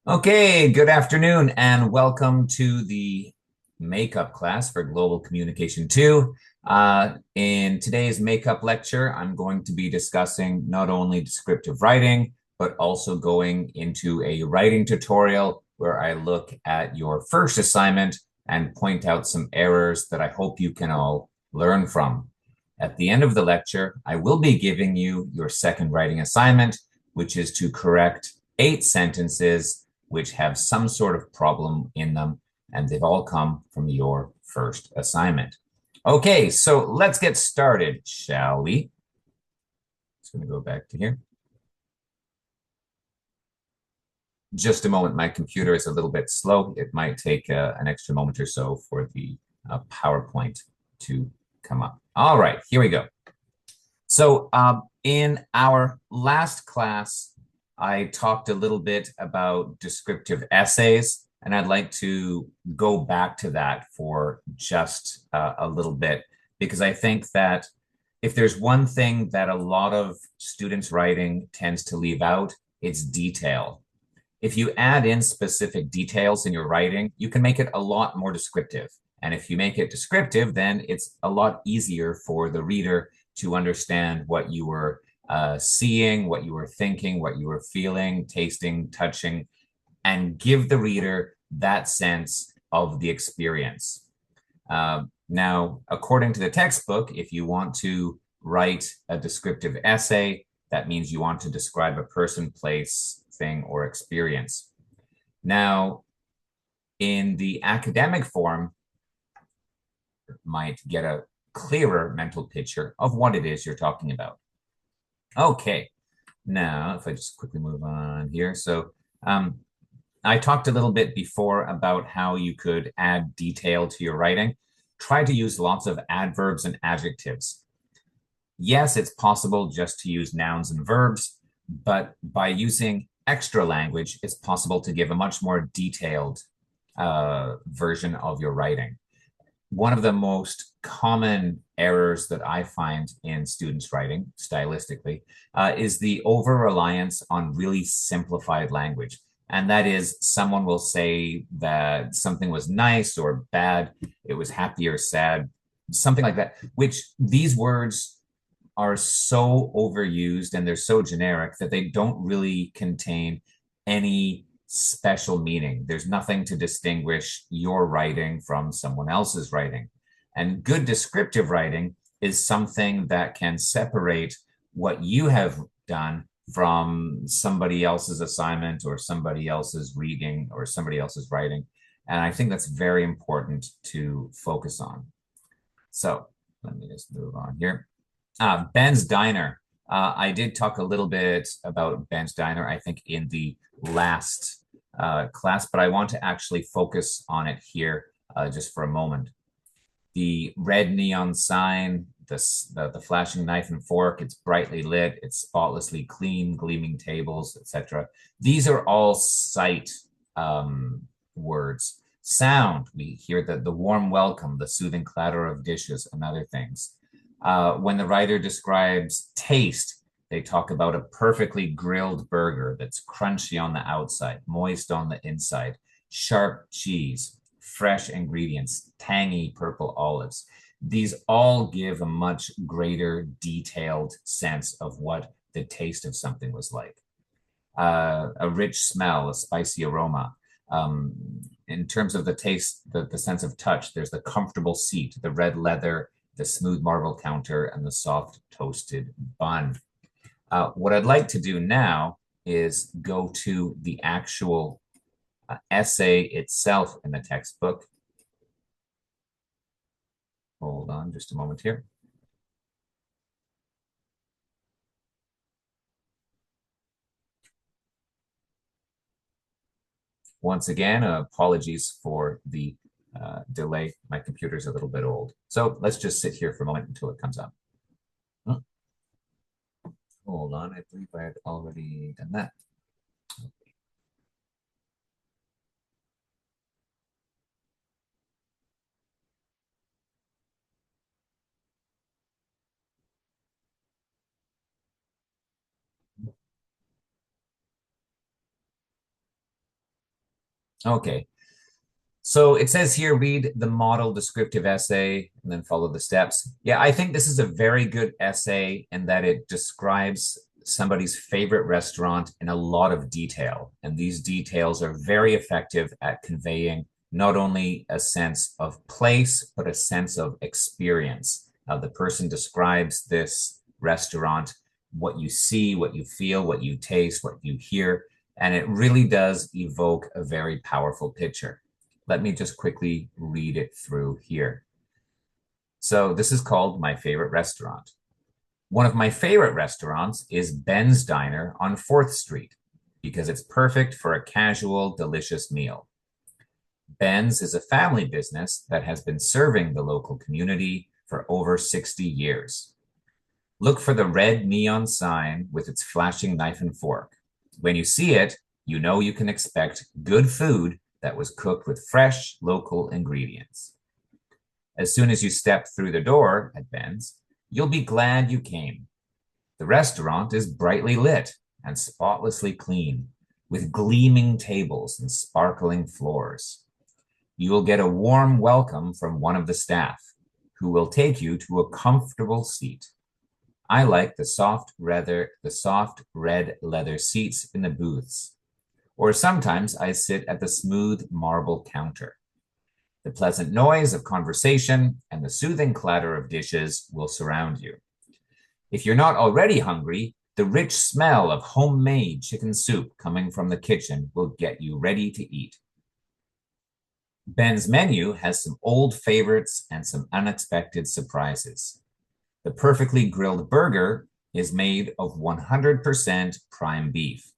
Okay, good afternoon and welcome to the makeup class for Global Communication 2. In today's makeup lecture, I'm going to be discussing not only descriptive writing, but also going into a writing tutorial where I look at your first assignment and point out some errors that I hope you can all learn from. At the end of the lecture, I will be giving you your second writing assignment, which is to correct 8 sentences which have some sort of problem in them, and they've all come from your first assignment. Okay, so let's get started, shall we? Just going to go back to here. Just a moment, my computer is a little bit slow. It might take an extra moment or so for the PowerPoint to come up. All right, here we go. So in our last class, I talked a little bit about descriptive essays, and I'd like to go back to that for just a little bit, because I think that if there's one thing that a lot of students writing tends to leave out, it's detail. If you add in specific details in your writing, you can make it a lot more descriptive. And if you make it descriptive, then it's a lot easier for the reader to understand what you were seeing, what you were thinking, what you were feeling, tasting, touching, and give the reader that sense of the experience. Now, according to the textbook, if you want to write a descriptive essay, that means you want to describe a person, place, thing, or experience. Now, in the academic form, you might get a clearer mental picture of what it is you're talking about. Okay, now if I just quickly move on here. So I talked a little bit before about how you could add detail to your writing. Try to use lots of adverbs and adjectives. Yes, it's possible just to use nouns and verbs, but by using extra language, it's possible to give a much more detailed version of your writing. One of the most common errors that I find in students' writing, stylistically, is the over reliance on really simplified language. And that is, someone will say that something was nice or bad, it was happy or sad, something like that, which these words are so overused and they're so generic that they don't really contain any special meaning. There's nothing to distinguish your writing from someone else's writing. And good descriptive writing is something that can separate what you have done from somebody else's assignment or somebody else's reading or somebody else's writing. And I think that's very important to focus on. So let me just move on here. Ben's Diner. I did talk a little bit about Ben's Diner, I think, in the last class, but I want to actually focus on it here just for a moment. The red neon sign, the flashing knife and fork, it's brightly lit, it's spotlessly clean, gleaming tables, etc. These are all sight words. Sound, we hear the warm welcome, the soothing clatter of dishes, and other things. When the writer describes taste, they talk about a perfectly grilled burger that's crunchy on the outside, moist on the inside, sharp cheese, fresh ingredients, tangy purple olives. These all give a much greater detailed sense of what the taste of something was like. A rich smell, a spicy aroma. Um, in terms of the taste, the sense of touch, there's the comfortable seat, the red leather, the smooth marble counter, and the soft toasted bun. What I'd like to do now is go to the actual essay itself in the textbook. Hold on just a moment here. Once again, apologies for the delay. My computer's a little bit old. So let's just sit here for a moment until it comes up. Hold on, I believe I had already done that. Okay. So it says here, read the model descriptive essay and then follow the steps. Yeah, I think this is a very good essay in that it describes somebody's favorite restaurant in a lot of detail. And these details are very effective at conveying not only a sense of place, but a sense of experience. The person describes this restaurant, what you see, what you feel, what you taste, what you hear, and it really does evoke a very powerful picture. Let me just quickly read it through here. So this is called My Favorite Restaurant. One of my favorite restaurants is Ben's Diner on 4th Street because it's perfect for a casual, delicious meal. Ben's is a family business that has been serving the local community for over 60 years. Look for the red neon sign with its flashing knife and fork. When you see it, you know you can expect good food that was cooked with fresh, local ingredients. As soon as you step through the door at Ben's, you'll be glad you came. The restaurant is brightly lit and spotlessly clean, with gleaming tables and sparkling floors. You will get a warm welcome from one of the staff, who will take you to a comfortable seat. I like the soft red leather seats in the booths, or sometimes I sit at the smooth marble counter. The pleasant noise of conversation and the soothing clatter of dishes will surround you. If you're not already hungry, the rich smell of homemade chicken soup coming from the kitchen will get you ready to eat. Ben's menu has some old favorites and some unexpected surprises. The perfectly grilled burger is made of 100% prime beef.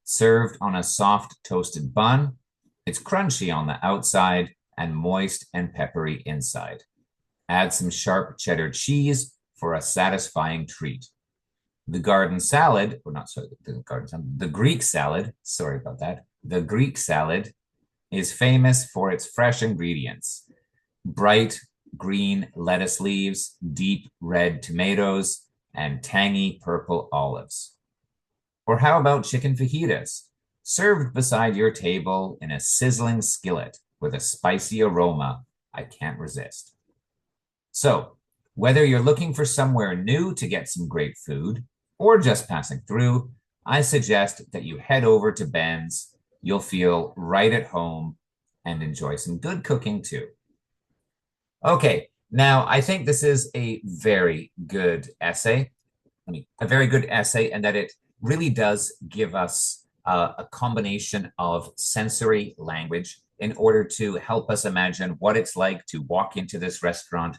Served on a soft toasted bun, it's crunchy on the outside and moist and peppery inside. Add some sharp cheddar cheese for a satisfying treat. The garden salad, or not sorry, the Greek salad, sorry about that. The Greek salad is famous for its fresh ingredients: bright green lettuce leaves, deep red tomatoes, and tangy purple olives. Or how about chicken fajitas, served beside your table in a sizzling skillet with a spicy aroma I can't resist? So, whether you're looking for somewhere new to get some great food or just passing through, I suggest that you head over to Ben's. You'll feel right at home and enjoy some good cooking too. Okay, now I think this is a very good essay. A very good essay, and that it really does give us a combination of sensory language in order to help us imagine what it's like to walk into this restaurant,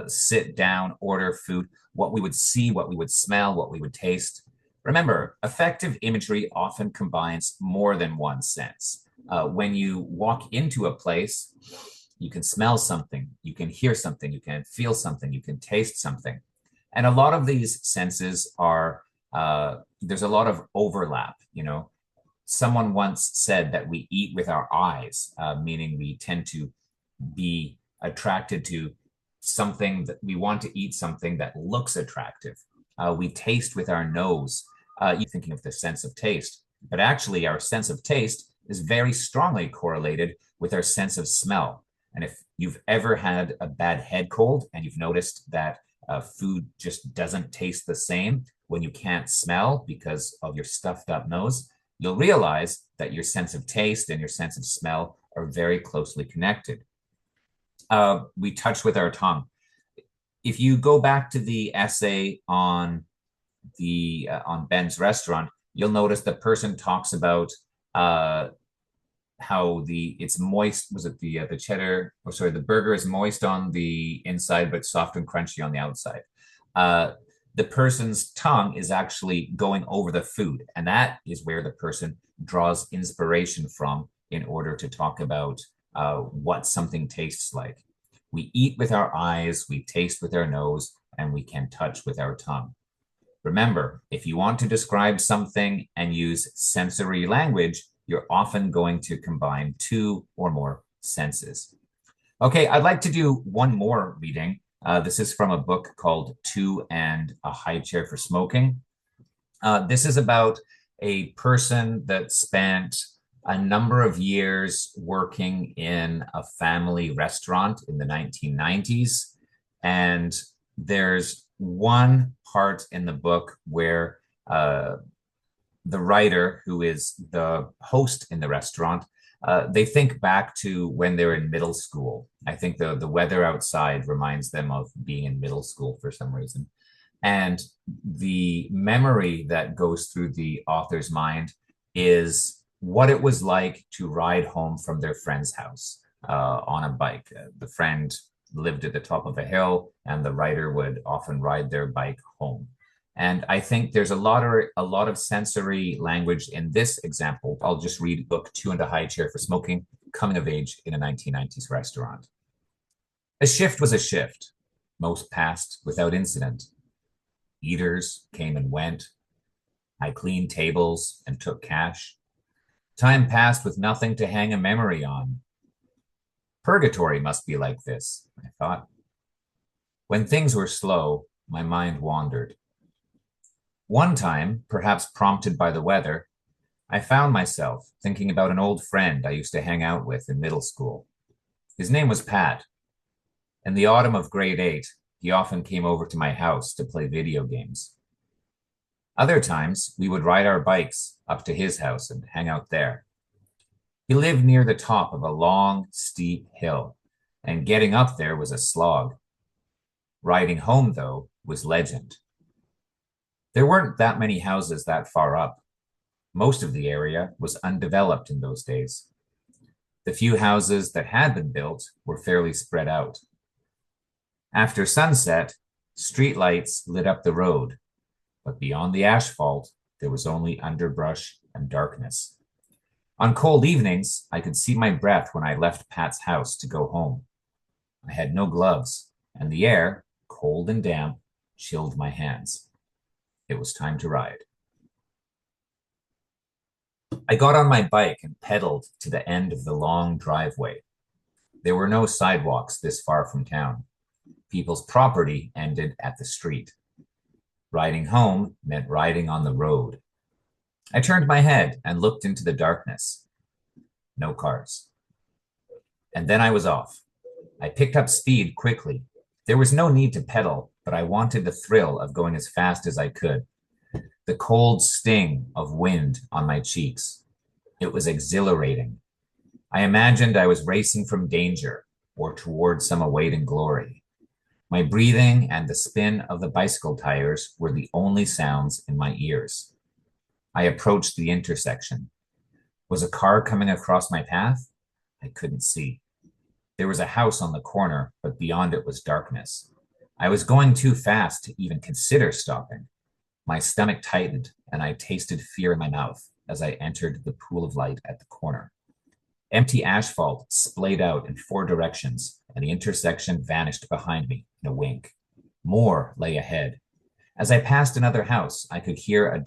sit down, order food, what we would see, what we would smell, what we would taste. Remember, effective imagery often combines more than one sense. When you walk into a place, you can smell something, you can hear something, you can feel something, you can taste something. And a lot of these senses are, there's a lot of overlap, you know. Someone once said that we eat with our eyes, meaning we tend to be attracted to something that we want to eat something that looks attractive. We taste with our nose. You're thinking of the sense of taste, but actually our sense of taste is very strongly correlated with our sense of smell. And if you've ever had a bad head cold and you've noticed that food just doesn't taste the same when you can't smell because of your stuffed up nose, you'll realize that your sense of taste and your sense of smell are very closely connected. We touch with our tongue. If you go back to the essay on Ben's restaurant, you'll notice the person talks about how it's moist. Was it the cheddar? Oh, sorry, the burger is moist on the inside but soft and crunchy on the outside. The person's tongue is actually going over the food, and that is where the person draws inspiration from in order to talk about what something tastes like. We eat with our eyes, we taste with our nose, and we can touch with our tongue. Remember, if you want to describe something and use sensory language, you're often going to combine two or more senses. Okay, I'd like to do one more reading. This is from a book called Two and a High Chair for Smoking. This is about a person that spent a number of years working in a family restaurant in the 1990s. And there's one part in the book where the writer, who is the host in the restaurant, they think back to when they were in middle school. I think the weather outside reminds them of being in middle school for some reason. And the memory that goes through the author's mind is what it was like to ride home from their friend's house on a bike. The friend lived at the top of a hill, and the writer would often ride their bike home. And I think there's a lot of sensory language in this example. I'll just read book Two and a High Chair for Smoking, coming of age in a 1990s restaurant. A shift was a shift. Most passed without incident. Eaters came and went. I cleaned tables and took cash. Time passed with nothing to hang a memory on. Purgatory must be like this, I thought. When things were slow, my mind wandered. One time, perhaps prompted by the weather, I found myself thinking about an old friend I used to hang out with in middle school. His name was Pat. In the autumn of grade 8, he often came over to my house to play video games. Other times, we would ride our bikes up to his house and hang out there. He lived near the top of a long, steep hill, and getting up there was a slog. Riding home, though, was legend. There weren't that many houses that far up. Most of the area was undeveloped in those days. The few houses that had been built were fairly spread out. After sunset, streetlights lit up the road, but beyond the asphalt, there was only underbrush and darkness. On cold evenings, I could see my breath when I left Pat's house to go home. I had no gloves, and the air, cold and damp, chilled my hands. It was time to ride. I got on my bike and pedaled to the end of the long driveway. There were no sidewalks this far from town. People's property ended at the street. Riding home meant riding on the road. I turned my head and looked into the darkness. No cars. And then I was off. I picked up speed quickly. There was no need to pedal, but I wanted the thrill of going as fast as I could. The cold sting of wind on my cheeks. It was exhilarating. I imagined I was racing from danger or toward some awaiting glory. My breathing and the spin of the bicycle tires were the only sounds in my ears. I approached the intersection. Was a car coming across my path? I couldn't see. There was a house on the corner, but beyond it was darkness. I was going too fast to even consider stopping. My stomach tightened, and I tasted fear in my mouth as I entered the pool of light at the corner. Empty asphalt splayed out in 4 directions, and the intersection vanished behind me in a wink. More lay ahead. As I passed another house, I could hear a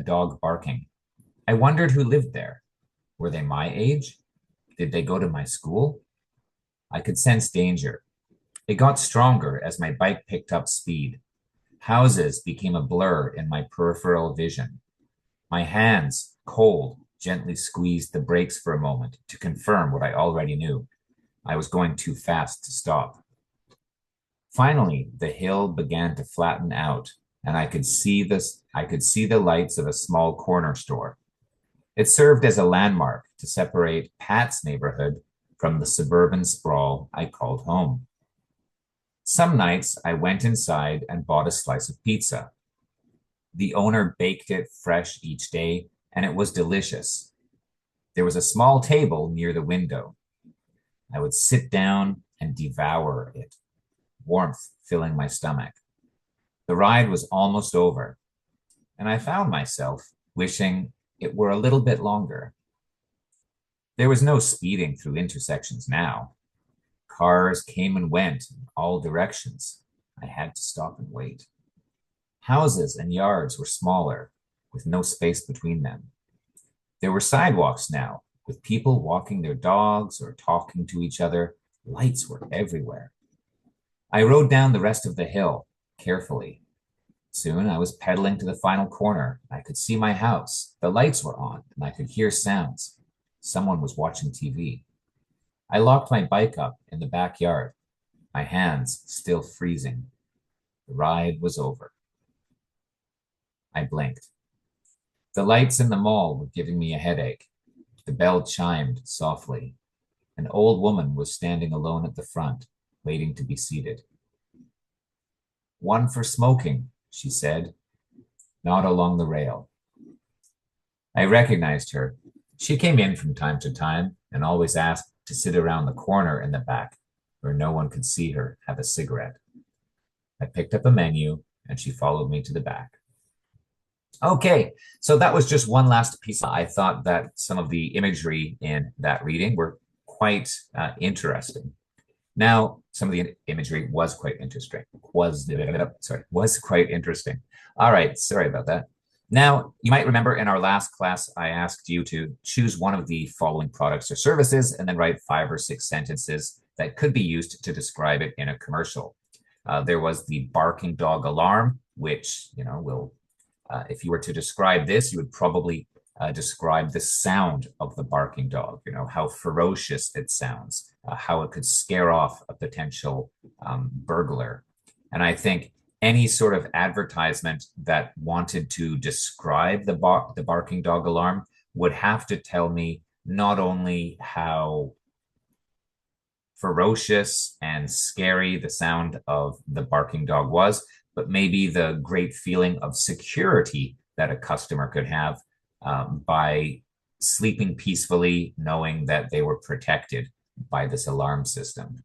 dog barking. I wondered who lived there. Were they my age? Did they go to my school? I could sense danger. It got stronger as my bike picked up speed. Houses became a blur in my peripheral vision. My hands, cold, gently squeezed the brakes for a moment to confirm what I already knew. I was going too fast to stop. Finally, the hill began to flatten out, and I could see the lights of a small corner store. It served as a landmark to separate Pat's neighborhood from the suburban sprawl I called home. Some nights I went inside and bought a slice of pizza. The owner baked it fresh each day, and it was delicious. There was a small table near the window. I would sit down and devour it, warmth filling my stomach. The ride was almost over, and I found myself wishing it were a little bit longer. There was no speeding through intersections now. Cars came and went in all directions. I had to stop and wait. Houses and yards were smaller, with no space between them. There were sidewalks now, with people walking their dogs or talking to each other. Lights were everywhere. I rode down the rest of the hill, carefully. Soon I was pedaling to the final corner. I could see my house. The lights were on, and I could hear sounds. Someone was watching TV. I locked my bike up in the backyard, my hands still freezing. The ride was over. I blinked. The lights in the mall were giving me a headache. The bell chimed softly. An old woman was standing alone at the front, waiting to be seated. "One for smoking," she said, not along the rail. I recognized her. She came in from time to time and always asked to sit around the corner in the back where no one could see her have a cigarette. I picked up a menu and she followed me to the back. Okay, so that was just one last piece. I thought that some of the imagery in that reading were quite interesting. Now, some of the imagery was quite interesting. Was quite interesting. All right, sorry about that. Now, you might remember in our last class, I asked you to choose one of the following products or services and then write 5 or 6 sentences that could be used to describe it in a commercial. There was the barking dog alarm, which, if you were to describe this, you would probably describe the sound of the barking dog, how ferocious it sounds, how it could scare off a potential burglar. And I think any sort of advertisement that wanted to describe the barking dog alarm would have to tell me not only how ferocious and scary the sound of the barking dog was, but maybe the great feeling of security that a customer could have by sleeping peacefully, knowing that they were protected by this alarm system.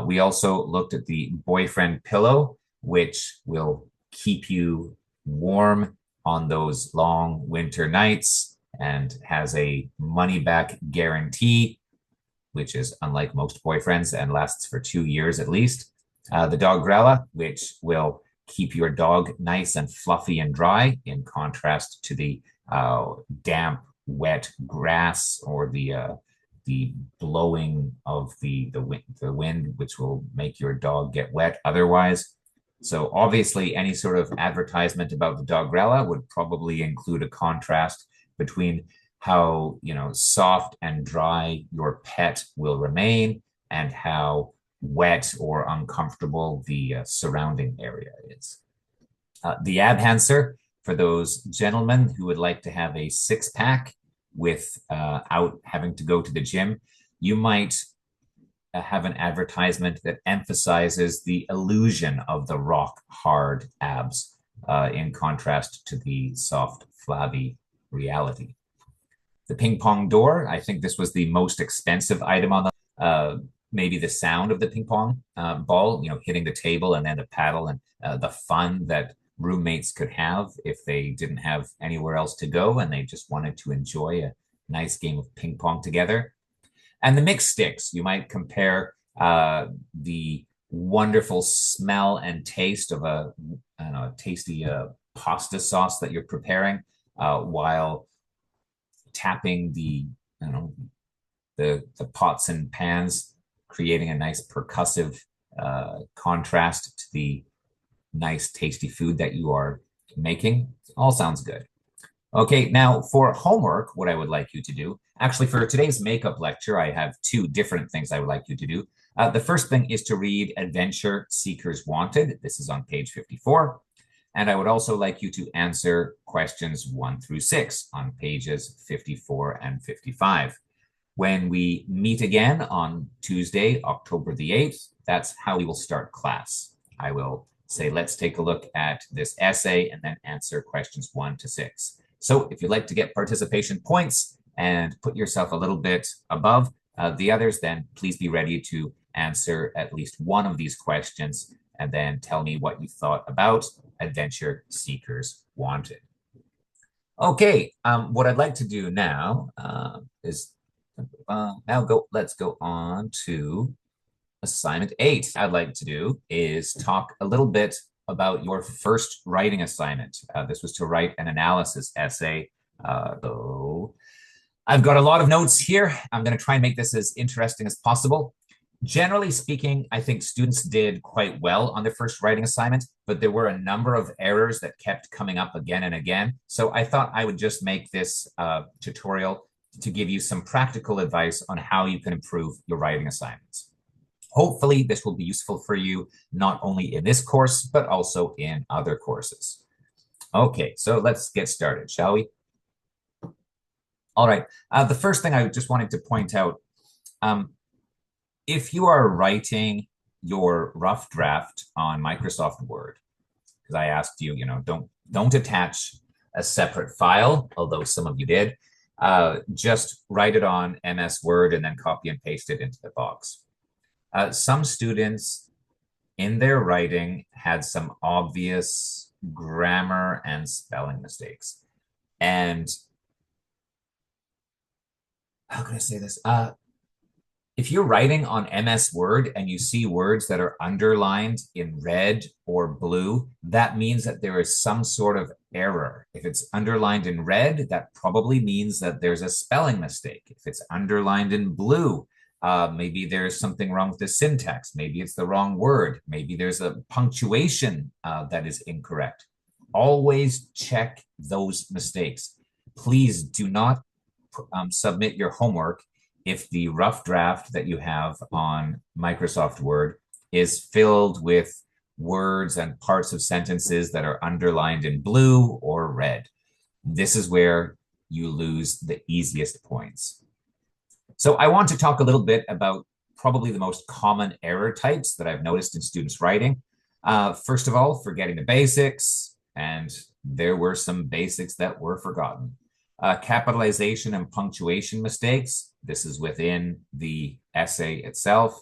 We also looked at the boyfriend pillow, which will keep you warm on those long winter nights and has a money-back guarantee, which is unlike most boyfriends and lasts for 2 years at least. The Dogrella, which will keep your dog nice and fluffy and dry, in contrast to the damp, wet grass or the blowing of the wind, which will make your dog get wet otherwise. So obviously, any sort of advertisement about the Dogrella would probably include a contrast between how soft and dry your pet will remain and how wet or uncomfortable the surrounding area is. The ab enhancer, for those gentlemen who would like to have a 6-pack without having to go to the gym, you might have an advertisement that emphasizes the illusion of the rock hard abs in contrast to the soft, flabby reality. The ping pong door, I think this was the most expensive item on the maybe the sound of the ping pong ball, hitting the table and then the paddle and the fun that roommates could have if they didn't have anywhere else to go and they just wanted to enjoy a nice game of ping pong together. And the mix sticks, you might compare the wonderful smell and taste of a tasty pasta sauce that you're preparing while tapping the pots and pans, creating a nice percussive contrast to the nice tasty food that you are making. All sounds good. Okay, now for homework, what I would like you to do, actually for today's makeup lecture, I have 2 different things I would like you to do. The first thing is to read Adventure Seekers Wanted. This is on page 54. And I would also like you to answer questions 1 through 6 on pages 54 and 55. When we meet again on Tuesday, October the 8th, that's how we will start class. I will say, let's take a look at this essay and then answer questions 1 to 6. So if you'd like to get participation points and put yourself a little bit above the others, then please be ready to answer at least one of these questions and then tell me what you thought about Adventure Seekers Wanted. Okay, what I'd like to do now is let's go on to assignment 8. I'd like to do is talk a little bit about your first writing assignment. This was to write an analysis essay. So I've got a lot of notes here. I'm going to try and make this as interesting as possible. Generally speaking, I think students did quite well on their first writing assignment, but there were a number of errors that kept coming up again and again. So I thought I would just make this tutorial to give you some practical advice on how you can improve your writing assignments. Hopefully, this will be useful for you, not only in this course, but also in other courses. Okay, so let's get started, shall we? All right, the first thing I just wanted to point out, if you are writing your rough draft on Microsoft Word, because I asked you, don't attach a separate file, although some of you did. Just write it on MS Word and then copy and paste it into the box. Some students in their writing had some obvious grammar and spelling mistakes. And how can I say this? If you're writing on MS Word and you see words that are underlined in red or blue, that means that there is some sort of error. If it's underlined in red, that probably means that there's a spelling mistake. If it's underlined in blue, maybe there's something wrong with the syntax. Maybe it's the wrong word. Maybe there's a punctuation that is incorrect. Always check those mistakes. Please do not submit your homework if the rough draft that you have on Microsoft Word is filled with words and parts of sentences that are underlined in blue or red. This is where you lose the easiest points. So I want to talk a little bit about probably the most common error types that I've noticed in students' writing. First of all, forgetting the basics, and there were some basics that were forgotten. Capitalization and punctuation mistakes. This is within the essay itself.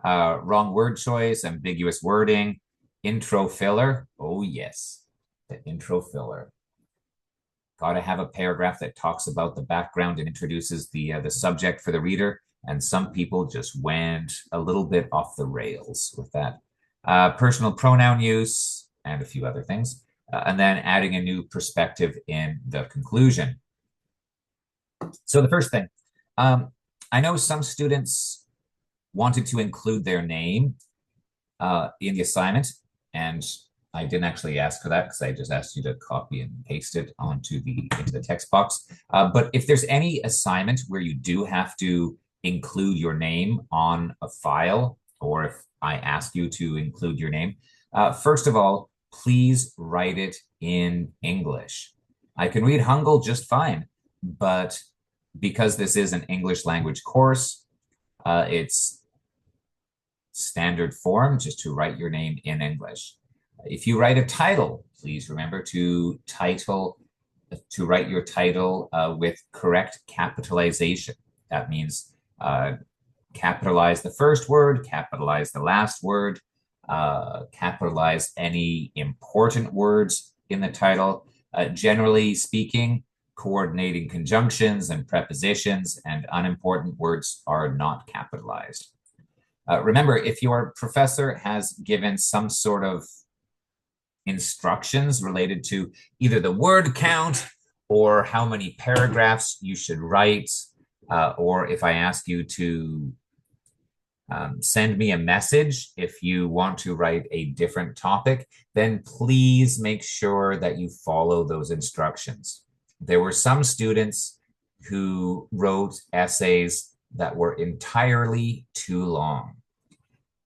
Wrong word choice, ambiguous wording, intro filler. Oh yes, the intro filler. Got to have a paragraph that talks about the background and introduces the subject for the reader. And some people just went a little bit off the rails with that. Personal pronoun use and a few other things. And then adding a new perspective in the conclusion. So the first thing, I know some students wanted to include their name in the assignment, and I didn't actually ask for that because I just asked you to copy and paste it into the text box. But if there's any assignment where you do have to include your name on a file, or if I ask you to include your name, first of all, please write it in English. I can read Hangul just fine, but because this is an English language course, it's standard form just to write your name in English. If you write a title, please remember to write your title with correct capitalization. That means capitalize the first word, capitalize the last word, capitalize any important words in the title. Generally speaking, coordinating conjunctions and prepositions and unimportant words are not capitalized. Remember, if your professor has given some sort of instructions related to either the word count or how many paragraphs you should write, or if I ask you to send me a message if you want to write a different topic, then please make sure that you follow those instructions. There were some students who wrote essays that were entirely too long.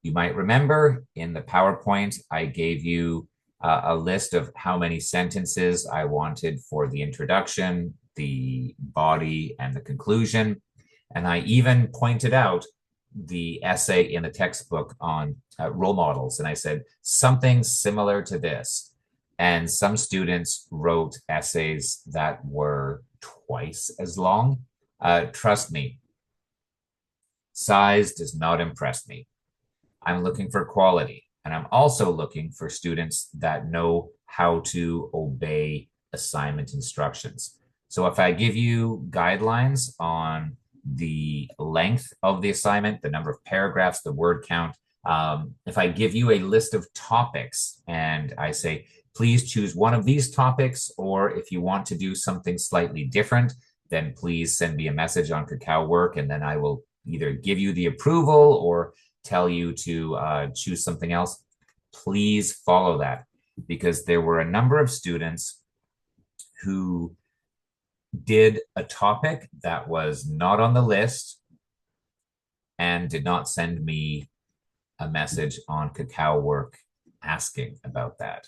You might remember in the PowerPoint, I gave you a list of how many sentences I wanted for the introduction, the body, and the conclusion. And I even pointed out the essay in the textbook on role models. And I said, something similar to this. And some students wrote essays that were twice as long. Trust me, size does not impress me. I'm looking for quality. And I'm also looking for students that know how to obey assignment instructions. So if I give you guidelines on the length of the assignment, the number of paragraphs, the word count, if I give you a list of topics and I say, please choose one of these topics, or if you want to do something slightly different, then please send me a message on Kakao Work, and then I will either give you the approval or tell you to choose something else. Please follow that, because there were a number of students who did a topic that was not on the list and did not send me a message on Cacao Work asking about that.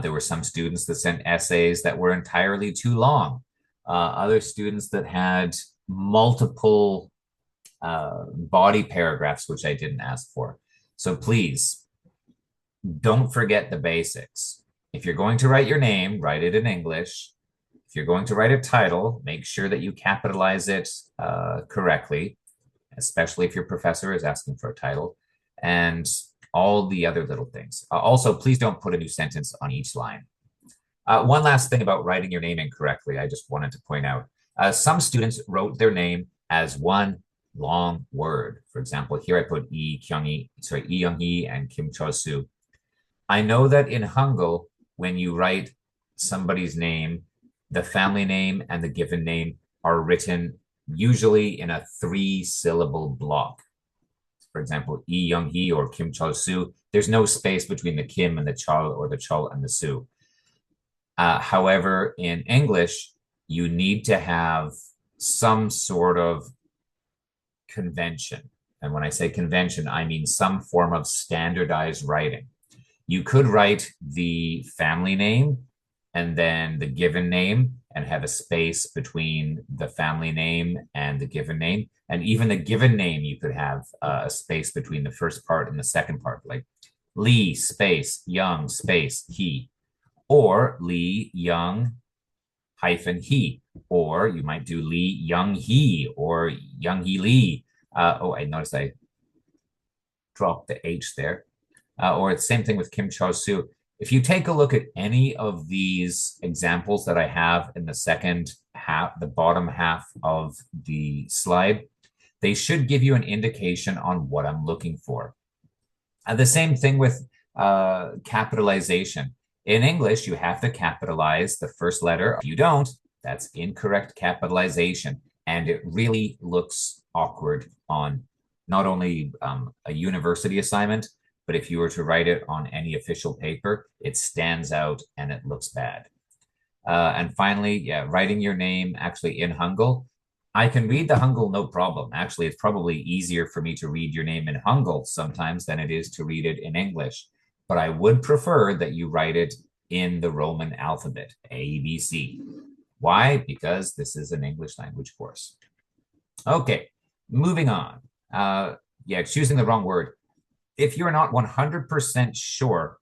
There were some students that sent essays that were entirely too long. Other students that had multiple body paragraphs, which I didn't ask for. So please, don't forget the basics. If you're going to write your name, write it in English. If you're going to write a title, make sure that you capitalize it correctly, especially if your professor is asking for a title, and all the other little things. Also, please don't put a new sentence on each line. One last thing about writing your name incorrectly, I just wanted to point out. Some students wrote their name as one long word. For example, here I put Lee Kyung-hee and Kim Cho-soo. I know that in Hangul, when you write somebody's name, the family name and the given name are written usually in a 3-syllable block. For example, Lee Young-hee or Kim Cho-soo, there's no space between the Kim and the Chol or the Chol and the Soo. However, in English, you need to have some sort of convention. And when I say convention, I mean some form of standardized writing. You could write the family name and then the given name and have a space between the family name and the given name. And even the given name, you could have a space between the first part and the second part, like Lee space Young space he, or Lee Young hyphen he, or you might do Lee Young he or Young he Lee. I noticed I dropped the H there. Or it's the same thing with Kim Cho-soo. If you take a look at any of these examples that I have in the second half, the bottom half of the slide, they should give you an indication on what I'm looking for. The same thing with capitalization. In English, you have to capitalize the first letter. If you don't, that's incorrect capitalization. And it really looks awkward on not only a university assignment, but if you were to write it on any official paper, it stands out and it looks bad. And finally, yeah, writing your name actually in Hangul. I can read the Hangul no problem. Actually, it's probably easier for me to read your name in Hangul sometimes than it is to read it in English. But I would prefer that you write it in the Roman alphabet, A, B, C. Why? Because this is an English language course. Okay, moving on. Yeah, choosing the wrong word. If you're not 100% sure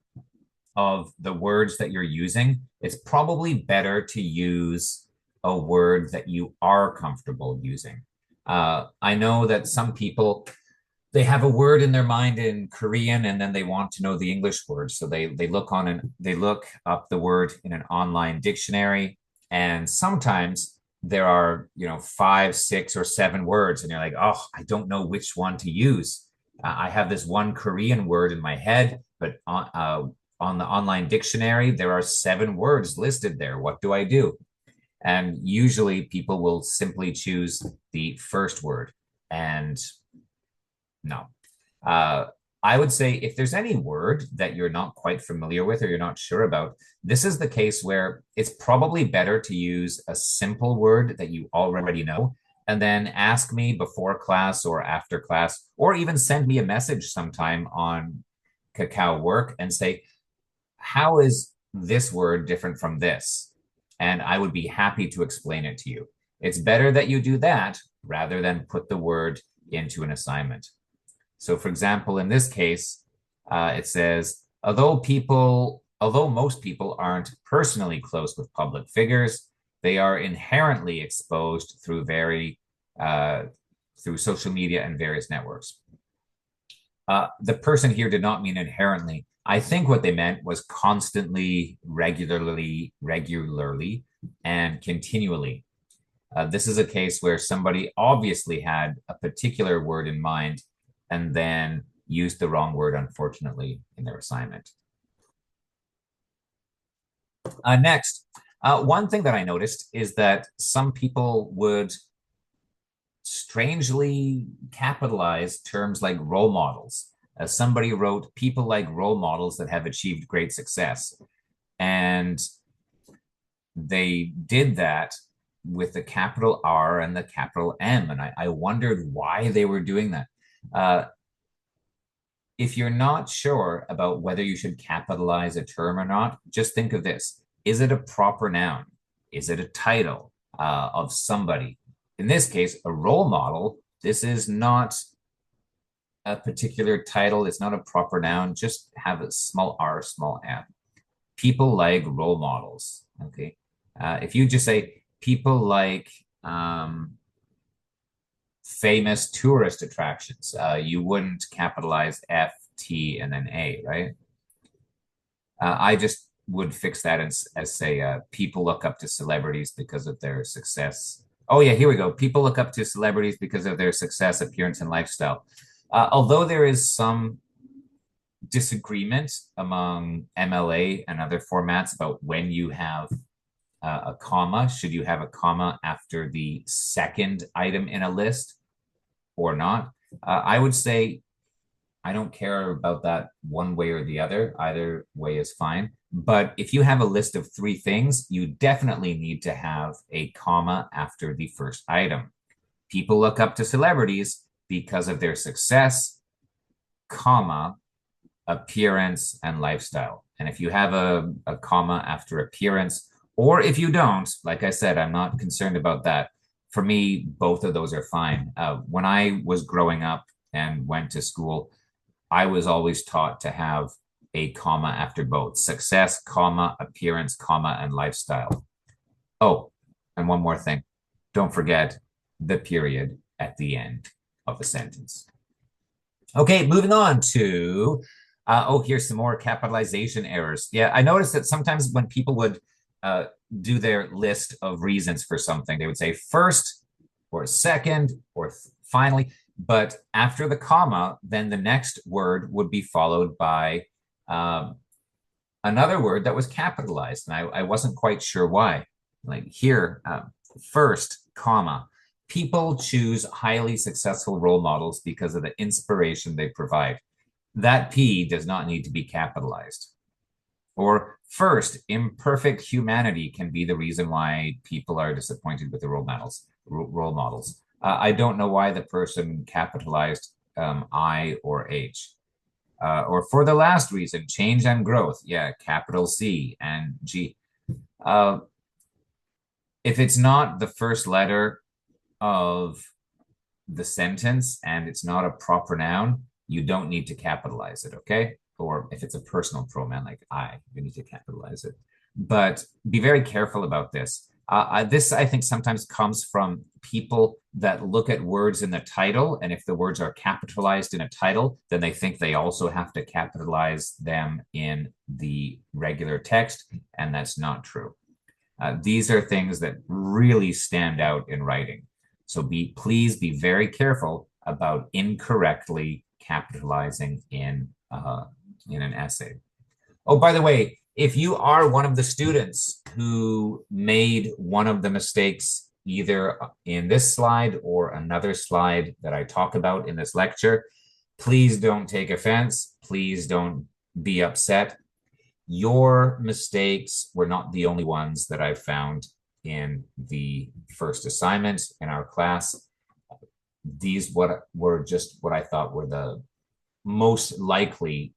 of the words that you're using, it's probably better to use a word that you are comfortable using. I know that some people, they have a word in their mind in Korean and then they want to know the English word. So they look up the word in an online dictionary, and sometimes there are 5, 6, or 7 words, and you're like, oh, I don't know which one to use. I have this one Korean word in my head, but on the online dictionary, there are 7 words listed there. What do I do? And usually people will simply choose the first word. And no. I would say if there's any word that you're not quite familiar with or you're not sure about, this is the case where it's probably better to use a simple word that you already know, and then ask me before class or after class, or even send me a message sometime on Cacao Work and say, how is this word different from this? And I would be happy to explain it to you. It's better that you do that rather than put the word into an assignment. So for example, in this case, it says, although most people aren't personally close with public figures, they are inherently exposed through social media and various networks. The person here did not mean inherently. I think what they meant was constantly, regularly, and continually. This is a case where somebody obviously had a particular word in mind and then used the wrong word, unfortunately, in their assignment. Next, one thing that I noticed is that some people would strangely capitalize terms like role models. Somebody wrote people like role models that have achieved great success. And they did that with the capital R and the capital M. And I wondered why they were doing that. Uh, if you're not sure about whether you should capitalize a term or not, just think of this. Is it a proper noun? Is it a title of somebody? In this case, a role model. This is not a particular title. It's not a proper noun. Just have a small r, small m. People like role models. Okay. If you just say people like famous tourist attractions, you wouldn't capitalize F, T, and then A, right? I just would fix that as say, people look up to celebrities because of their success. Oh, yeah, here we go. People look up to celebrities because of their success, appearance, and lifestyle. Although there is some disagreement among MLA and other formats about when you have a comma. Should you have a comma after the second item in a list or not? I would say I don't care about that one way or the other. Either way is fine. But if you have a list of three things, you definitely need to have a comma after the first item. People look up to celebrities because of their success, comma, appearance, and lifestyle. And if you have a comma after appearance, or if you don't, like I said, I'm not concerned about that. For me, both of those are fine. When I was growing up and went to school, I was always taught to have a comma after both success, comma, appearance, comma, and lifestyle. Oh, and one more thing. Don't forget the period at the end of the sentence. Okay, moving on to, oh, here's some more capitalization errors. Yeah, I noticed that sometimes when people would do their list of reasons for something, they would say first or second or finally, but after the comma, then the next word would be followed by another word that was capitalized. And I wasn't quite sure why. Like here, first, comma. People choose highly successful role models because of the inspiration they provide. That P does not need to be capitalized. Or first, imperfect humanity can be the reason why people are disappointed with the role models. I don't know why the person capitalized I or H. Or for the last reason, change and growth. Yeah, capital C and G. If it's not the first letter of the sentence and it's not a proper noun, you don't need to capitalize it, okay? Or if it's a personal pronoun like I, you need to capitalize it. But be very careful about this. This, I think, sometimes comes from people that look at words in the title, and if the words are capitalized in a title, then they think they also have to capitalize them in the regular text, and that's not true. These are things that really stand out in writing. So please be very careful about incorrectly capitalizing in an essay. Oh, by the way, if you are one of the students who made one of the mistakes either in this slide or another slide that I talk about in this lecture, please don't take offense. Please don't be upset. Your mistakes were not the only ones that I found in the first assignment in our class. These were just what I thought were the most likely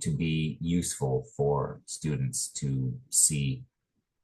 to be useful for students to see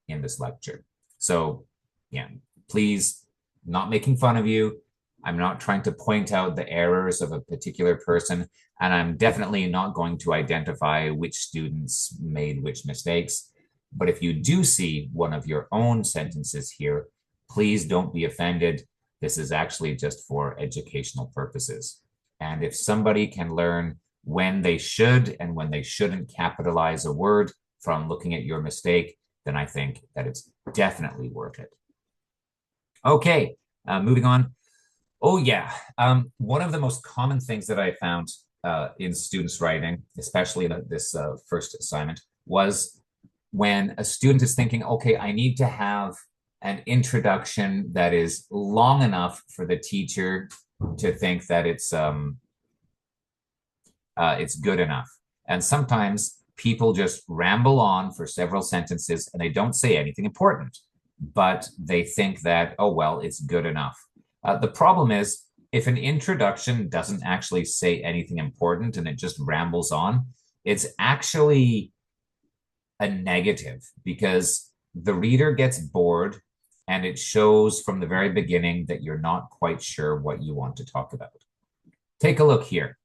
in this lecture. So yeah, please, not making fun of you. I'm not trying to point out the errors of a particular person, and I'm definitely not going to identify which students made which mistakes. But if you do see one of your own sentences here, please don't be offended. This is actually just for educational purposes. And if somebody can learn when they should and when they shouldn't capitalize a word from looking at your mistake, then I think that it's definitely worth it. Okay, moving on. Oh yeah, one of the most common things that I found in students writing, especially in this first assignment, was when a student is thinking, okay, I need to have an introduction that is long enough for the teacher to think that it's good enough. And sometimes people just ramble on for several sentences and they don't say anything important. but they think that, oh, well, it's good enough. The problem is if an introduction doesn't actually say anything important and it just rambles on, it's actually a negative because the reader gets bored and it shows from the very beginning that you're not quite sure what you want to talk about. Take a look here.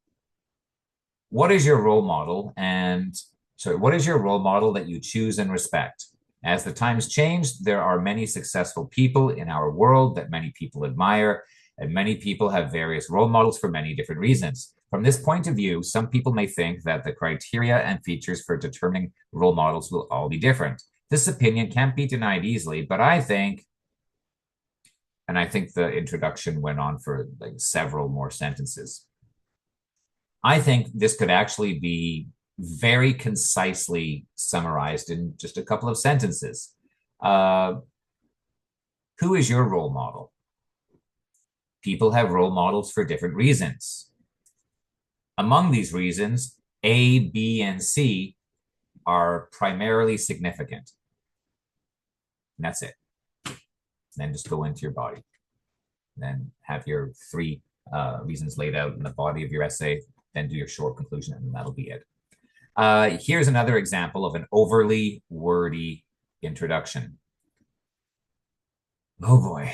What is your role model? What is your role model that you choose and respect? As the times change, there are many successful people in our world that many people admire, and many people have various role models for many different reasons. From this point of view, some people may think that the criteria and features for determining role models will all be different. This opinion can't be denied easily, but I think the introduction went on for like several more sentences. I think this could actually be very concisely summarized in just a couple of sentences. Who is your role model? People have role models for different reasons. Among these reasons, A, B, and C are primarily significant. And that's it. And then just go into your body. And then have your three reasons laid out in the body of your essay. Then do your short conclusion, and that'll be it. Here's another example of an overly wordy introduction. Oh boy.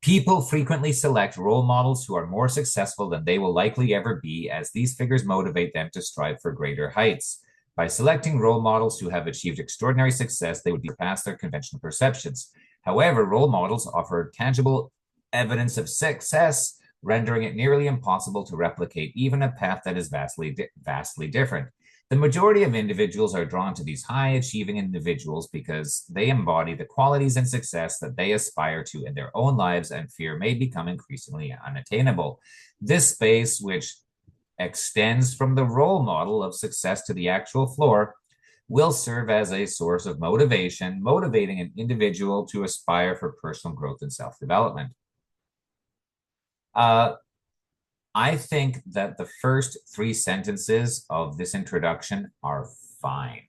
People frequently select role models who are more successful than they will likely ever be, as these figures motivate them to strive for greater heights. By selecting role models who have achieved extraordinary success, they would surpass their conventional perceptions. However, role models offer tangible evidence of success, rendering it nearly impossible to replicate even a path that is vastly different. The majority of individuals are drawn to these high-achieving individuals because they embody the qualities and success that they aspire to in their own lives, and fear may become increasingly unattainable. This space, which extends from the role model of success to the actual floor, will serve as a source of motivation, motivating an individual to aspire for personal growth and self-development. I think that the first three sentences of this introduction are fine.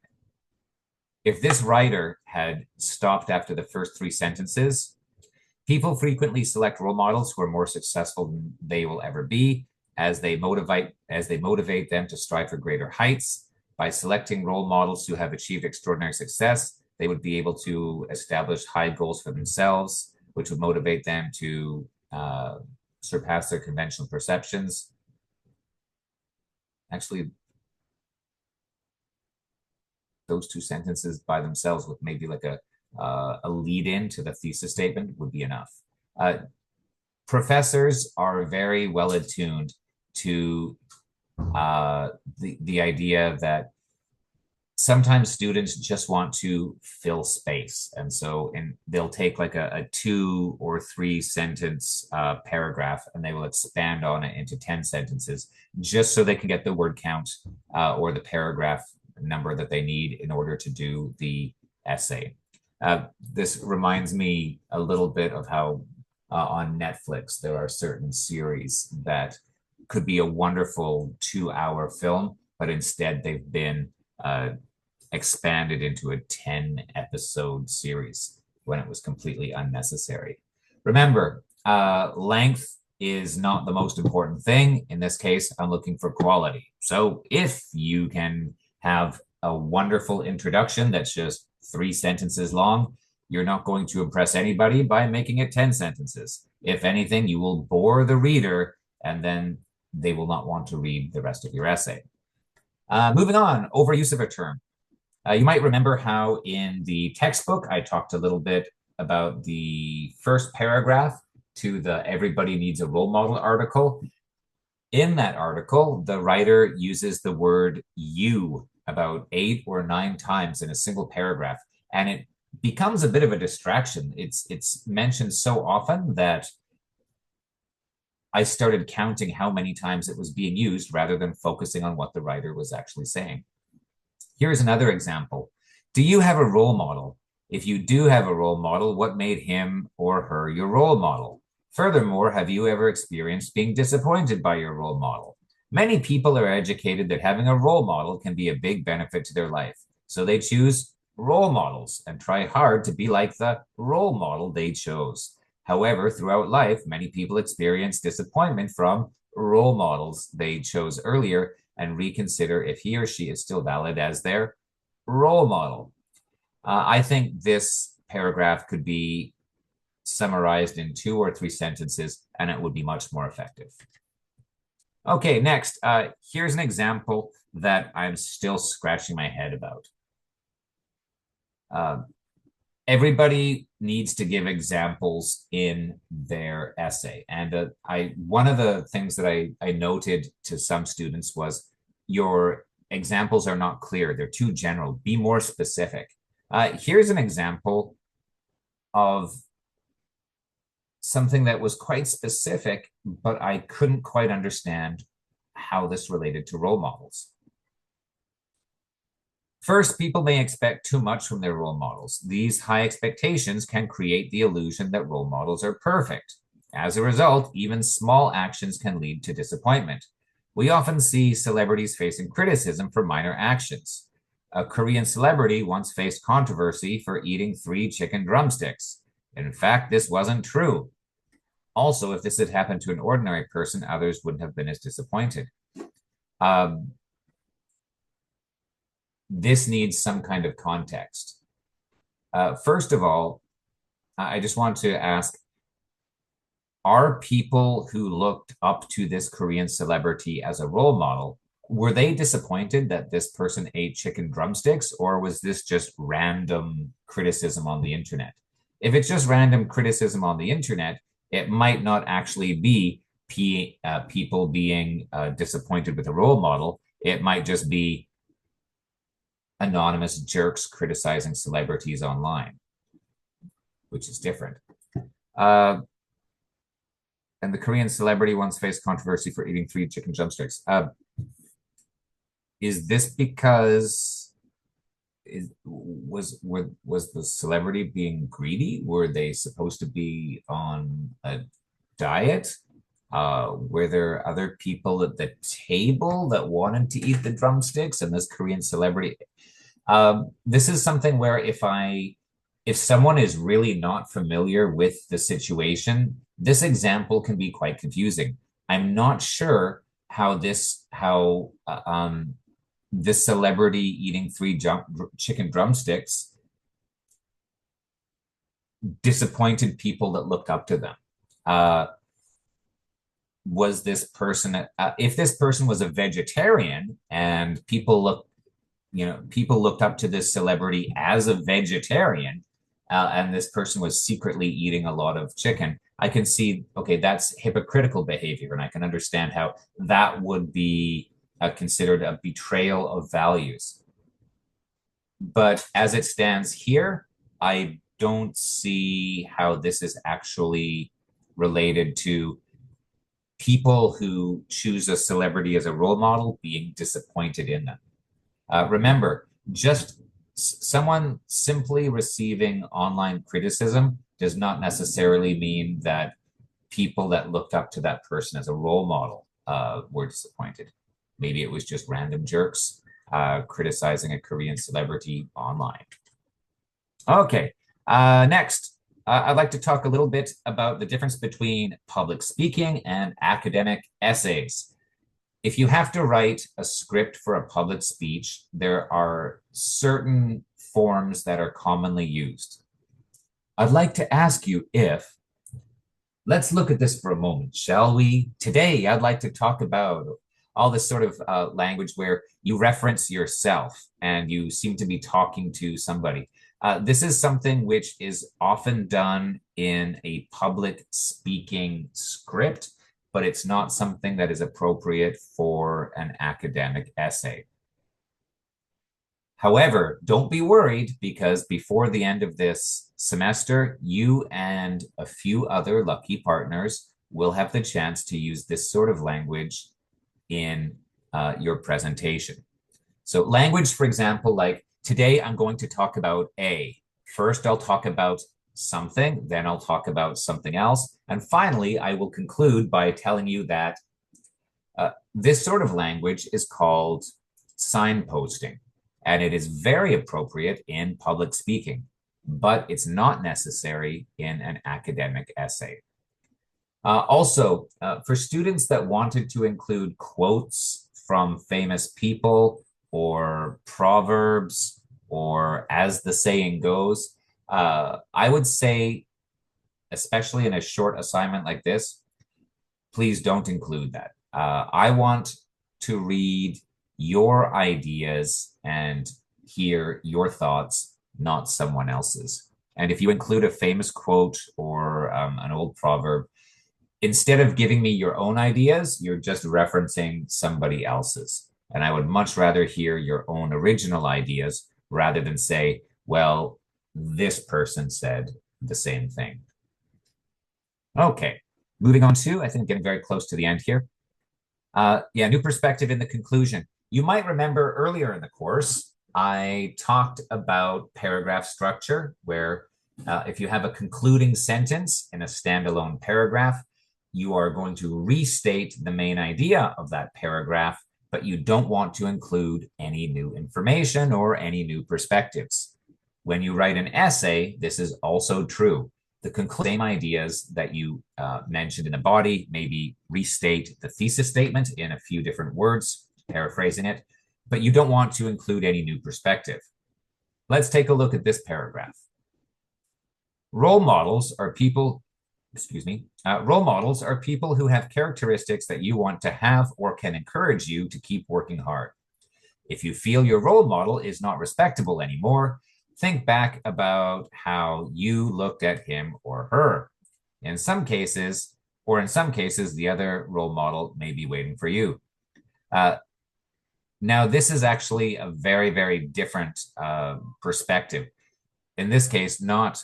If this writer had stopped after the first three sentences, people frequently select role models who are more successful than they will ever be, as they motivate them to strive for greater heights. By selecting role models who have achieved extraordinary success, they would be able to establish high goals for themselves, which would motivate them to surpass their conventional perceptions. Actually, those two sentences by themselves with maybe like a lead-in to the thesis statement would be enough. Professors are very well attuned to the idea that sometimes students just want to fill space. And so they'll take like a 2 or 3 sentence paragraph and they will expand on it into 10 sentences just so they can get the word count or the paragraph number that they need in order to do the essay. This reminds me a little bit of how on Netflix there are certain series that could be a wonderful 2-hour film, but instead they've been expanded into a 10-episode series when it was completely unnecessary. Remember, length is not the most important thing. In this case, I'm looking for quality. So if you can have a wonderful introduction that's just 3 sentences long, you're not going to impress anybody by making it 10 sentences. If anything, you will bore the reader, and then they will not want to read the rest of your essay. Moving on, overuse of a term. You might remember how in the textbook, I talked a little bit about the first paragraph to the Everybody Needs a Role Model article. In that article, the writer uses the word you about 8 or 9 times in a single paragraph, and it becomes a bit of a distraction. It's mentioned so often that I started counting how many times it was being used rather than focusing on what the writer was actually saying. Here's another example. Do you have a role model? If you do have a role model, what made him or her your role model? Furthermore, have you ever experienced being disappointed by your role model? Many people are educated that having a role model can be a big benefit to their life, so they choose role models and try hard to be like the role model they chose. However, throughout life, many people experience disappointment from role models they chose earlier and reconsider if he or she is still valid as their role model. I think this paragraph could be summarized in 2 or 3 sentences, and it would be much more effective. Okay, next, here's an example that I'm still scratching my head about. Everybody needs to give examples in their essay. And one of the things that I noted to some students was your examples are not clear. They're too general. Be more specific. Here's an example of something that was quite specific, but I couldn't quite understand how this related to role models. First, people may expect too much from their role models. These high expectations can create the illusion that role models are perfect. As a result, even small actions can lead to disappointment. We often see celebrities facing criticism for minor actions. A Korean celebrity once faced controversy for eating 3 chicken drumsticks. In fact, this wasn't true. Also, if this had happened to an ordinary person, others wouldn't have been as disappointed. This needs some kind of context. First of all, I just want to ask, are people who looked up to this Korean celebrity as a role model, were they disappointed that this person ate chicken drumsticks, or was this just random criticism on the internet? If it's just random criticism on the internet, it might not actually be people being disappointed with a role model. It might just be anonymous jerks criticizing celebrities online, which is different. And the Korean celebrity once faced controversy for eating 3 chicken drumsticks. Is this because was the celebrity being greedy? Were they supposed to be on a diet? Were there other people at the table that wanted to eat the drumsticks, and this Korean celebrity? This is something where if someone is really not familiar with the situation, this example can be quite confusing. I'm not sure how this celebrity eating 3 chicken drumsticks disappointed people that looked up to them. Was this person, if this person was a vegetarian and people looked up to this celebrity as a vegetarian, and this person was secretly eating a lot of chicken, I can see, okay, that's hypocritical behavior, and I can understand how that would be considered a betrayal of values. But as it stands here, I don't see how this is actually related to people who choose a celebrity as a role model being disappointed in them. Remember, just someone simply receiving online criticism does not necessarily mean that people that looked up to that person as a role model were disappointed. Maybe it was just random jerks criticizing a Korean celebrity online. Okay, next, I'd like to talk a little bit about the difference between public speaking and academic essays. If you have to write a script for a public speech, there are certain forms that are commonly used. I'd like to ask you if, let's look at this for a moment, shall we? Today, I'd like to talk about all this sort of language where you reference yourself and you seem to be talking to somebody. This is something which is often done in a public speaking script, but it's not something that is appropriate for an academic essay. However, don't be worried, because before the end of this semester, you and a few other lucky partners will have the chance to use this sort of language in your presentation. So language, for example, like today I'm going to talk about A. First, I'll talk about something, then I'll talk about something else, and finally, I will conclude by telling you that this sort of language is called signposting. and it is very appropriate in public speaking, but it's not necessary in an academic essay. For students that wanted to include quotes from famous people or proverbs or as the saying goes, I would say, especially in a short assignment like this, please don't include that. I want to read your ideas and hear your thoughts, not someone else's. And if you include a famous quote or an old proverb, instead of giving me your own ideas, you're just referencing somebody else's. And I would much rather hear your own original ideas rather than say, well, this person said the same thing. Okay, moving on to, I think getting very close to the end here. New perspective in the conclusion. You might remember earlier in the course, I talked about paragraph structure, where if you have a concluding sentence in a standalone paragraph, you are going to restate the main idea of that paragraph, but you don't want to include any new information or any new perspectives. When you write an essay, this is also true. The same ideas that you mentioned in the body, maybe restate the thesis statement in a few different words, paraphrasing it, but you don't want to include any new perspective. Let's take a look at this paragraph. Role models are people who have characteristics that you want to have or can encourage you to keep working hard. If you feel your role model is not respectable anymore, think back about how you looked at him or her. In some cases, the other role model may be waiting for you. Now, this is actually a very, very different perspective. In this case, not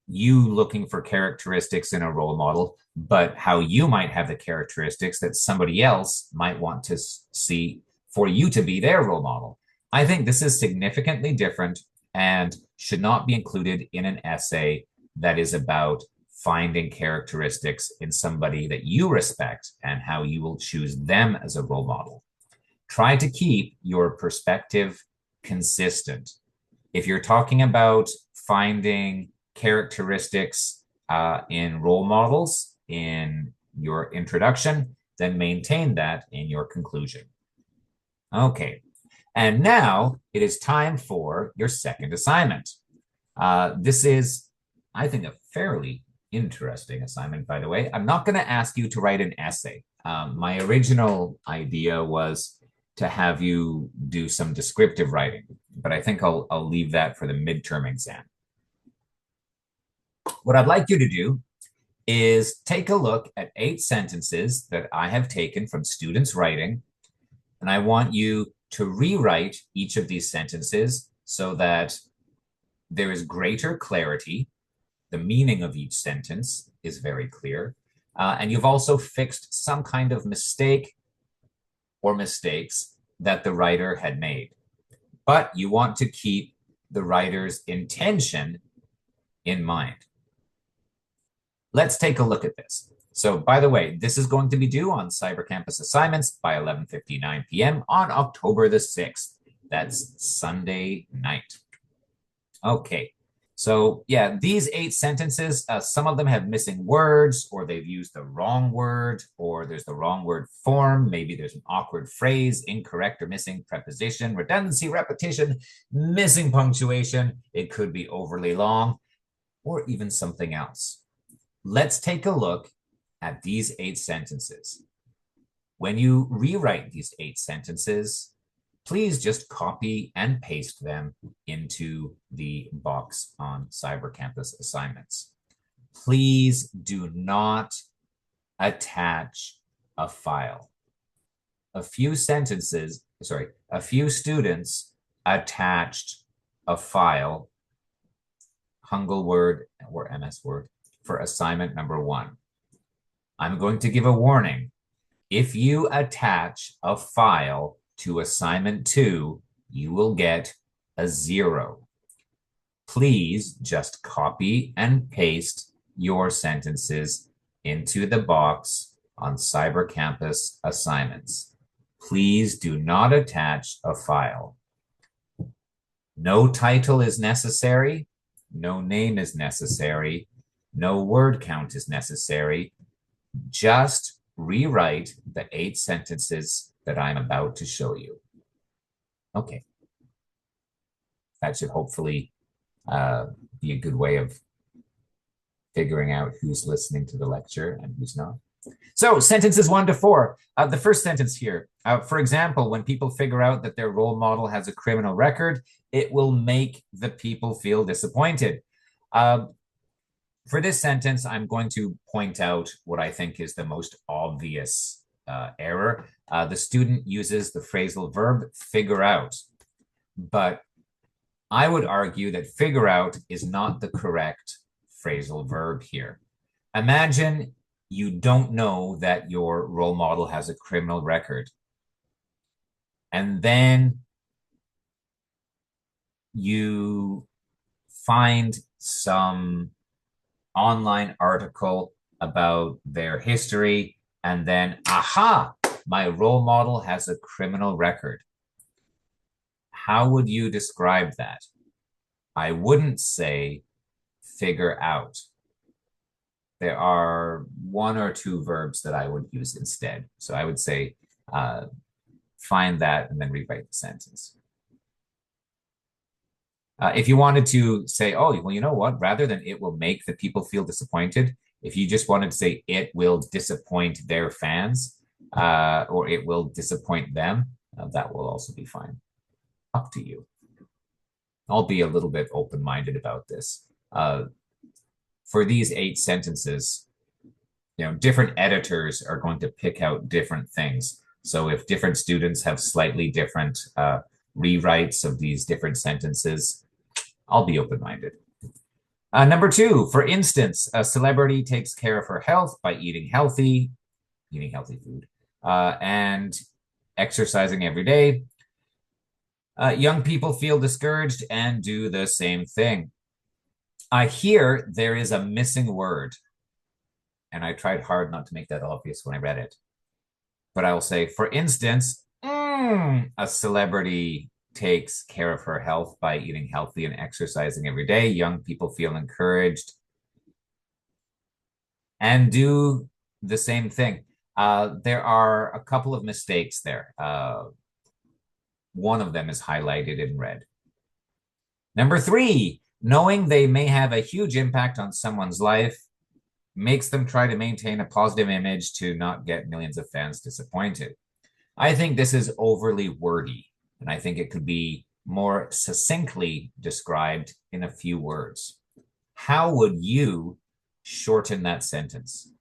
you looking for characteristics in a role model, but how you might have the characteristics that somebody else might want to see for you to be their role model. I think this is significantly different and should not be included in an essay that is about finding characteristics in somebody that you respect and how you will choose them as a role model. Try to keep your perspective consistent. If you're talking about finding characteristics in role models in your introduction, then maintain that in your conclusion. Okay, and now it is time for your second assignment. This is, I think, a fairly interesting assignment, by the way. I'm not going to ask you to write an essay. My original idea was to have you do some descriptive writing, but I think I'll leave that for the midterm exam. What I'd like you to do is take a look at 8 sentences that I have taken from students' writing, and I want you to rewrite each of these sentences so that there is greater clarity. The meaning of each sentence is very clear, and you've also fixed some kind of mistake or mistakes that the writer had made. But you want to keep the writer's intention in mind. Let's take a look at this. So, by the way, this is going to be due on Cyber Campus assignments by 11:59 p.m. on October the 6th. That's Sunday night. Okay, so yeah, these 8 sentences, some of them have missing words, or they've used the wrong word, or there's the wrong word form. Maybe there's an awkward phrase, incorrect or missing preposition, redundancy, repetition, missing punctuation. It could be overly long, or even something else. Let's take a look at these 8 sentences. When you rewrite these 8 sentences, please just copy and paste them into the box on Cyber Campus assignments. Please do not attach a file. A few students attached a file, Hangul Word or MS Word, for assignment number 1. I'm going to give a warning. If you attach a file to assignment 2, you will get a 0. Please just copy and paste your sentences into the box on Cyber Campus assignments. Please do not attach a file. No title is necessary. No name is necessary. No word count is necessary. Just rewrite the 8 sentences that I'm about to show you. Okay. That should hopefully be a good way of figuring out who's listening to the lecture and who's not. So sentences 1 to 4. The first sentence here, for example, when people figure out that their role model has a criminal record, it will make the people feel disappointed. For this sentence, I'm going to point out what I think is the most obvious error. The student uses the phrasal verb figure out, but I would argue that figure out is not the correct phrasal verb here. Imagine you don't know that your role model has a criminal record. And then you find some online article about their history, and then, aha, my role model has a criminal record. How would you describe that? I wouldn't say figure out. There are 1 or 2 verbs that I would use instead. So I would say find that and then rewrite the sentence. If you wanted to say, oh, well, you know what? Rather than it will make the people feel disappointed, if you just wanted to say it will disappoint their fans or it will disappoint them, that will also be fine. Up to you. I'll be a little bit open-minded about this. For these 8 sentences, different editors are going to pick out different things. So if different students have slightly different rewrites of these different sentences, I'll be open-minded. Number 2, for instance, a celebrity takes care of her health by eating healthy food, and exercising every day. Young people feel discouraged and do the same thing. Here, there is a missing word, and I tried hard not to make that obvious when I read it. But I will say, for instance, a celebrity takes care of her health by eating healthy and exercising every day. Young people feel encouraged and do the same thing. There are a couple of mistakes there. One of them is highlighted in red. Number 3, knowing they may have a huge impact on someone's life makes them try to maintain a positive image to not get millions of fans disappointed. I think this is overly wordy, and I think it could be more succinctly described in a few words. How would you shorten that sentence?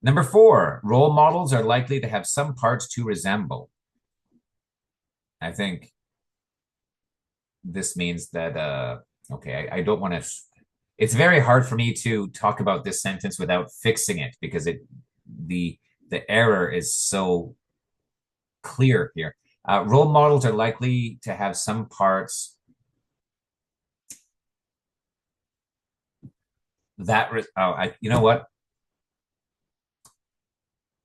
Number 4, role models are likely to have some parts to resemble. I think this means that, I don't want to, it's very hard for me to talk about this sentence without fixing it because the error is so clear here. Role models are likely to have some parts that, you know what?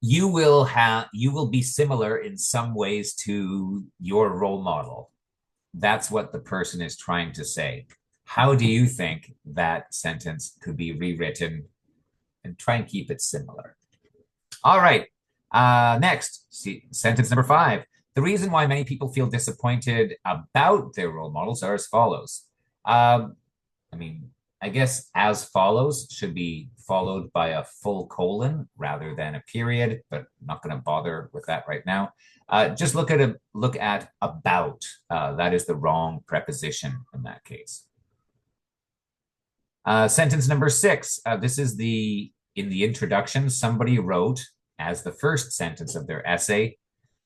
You will be similar in some ways to your role model. That's what the person is trying to say. How do you think that sentence could be rewritten? And try and keep it similar. All right. Next, sentence number 5. The reason why many people feel disappointed about their role models are as follows. I guess as follows should be followed by a full colon rather than a period, but I'm not going to bother with that right now. Just look at about. That is the wrong preposition in that case. Sentence number 6. This is in the introduction, somebody wrote as the first sentence of their essay,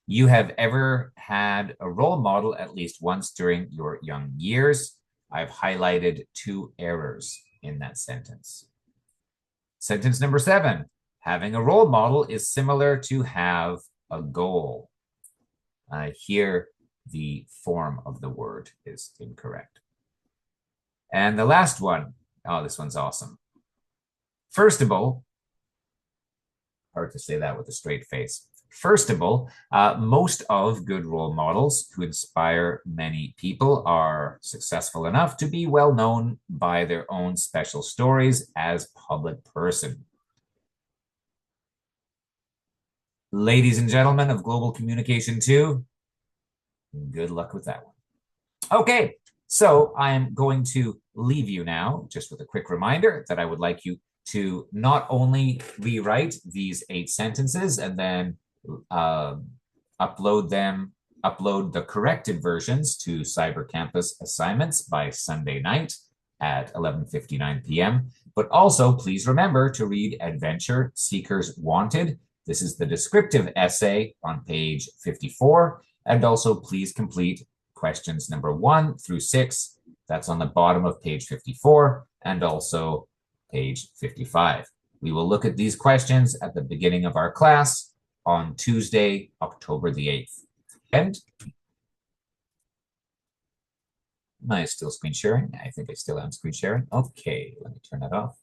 you have ever had a role model at least once during your young years. I've highlighted 2 errors in that sentence. Sentence number 7, having a role model is similar to have a goal. Here, the form of the word is incorrect. And the last one, oh, this one's awesome. First of all, hard to say that with a straight face. First of all, most of good role models who inspire many people are successful enough to be well known by their own special stories as public person. Ladies and gentlemen of Global Communication 2, good luck with that one. Okay, so I'm going to leave you now just with a quick reminder that I would like you to not only rewrite these 8 sentences and then upload the corrected versions to Cyber Campus assignments by Sunday night at 11:59 p.m. But also, please remember to read Adventure Seekers Wanted. This is the descriptive essay on page 54. And also, please complete questions number 1 through 6. That's on the bottom of page 54 and also page 55. We will look at these questions at the beginning of our class on Tuesday, October the 8th. And am I still screen sharing? I think I still am screen sharing. Okay, let me turn that off.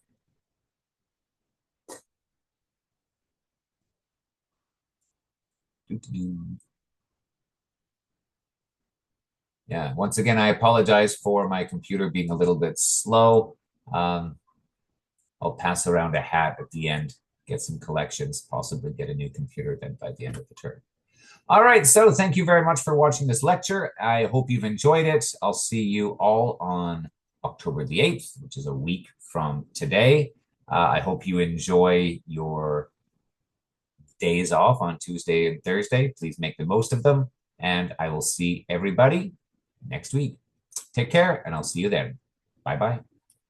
Yeah, once again, I apologize for my computer being a little bit slow. I'll pass around a hat at the end, get some collections, possibly get a new computer then by the end of the term. All right, so thank you very much for watching this lecture. I hope you've enjoyed it. I'll see you all on October the 8th, which is a week from today. I hope you enjoy your days off on Tuesday and Thursday. Please make the most of them, and I will see everybody next week. Take care, and I'll see you then. Bye-bye.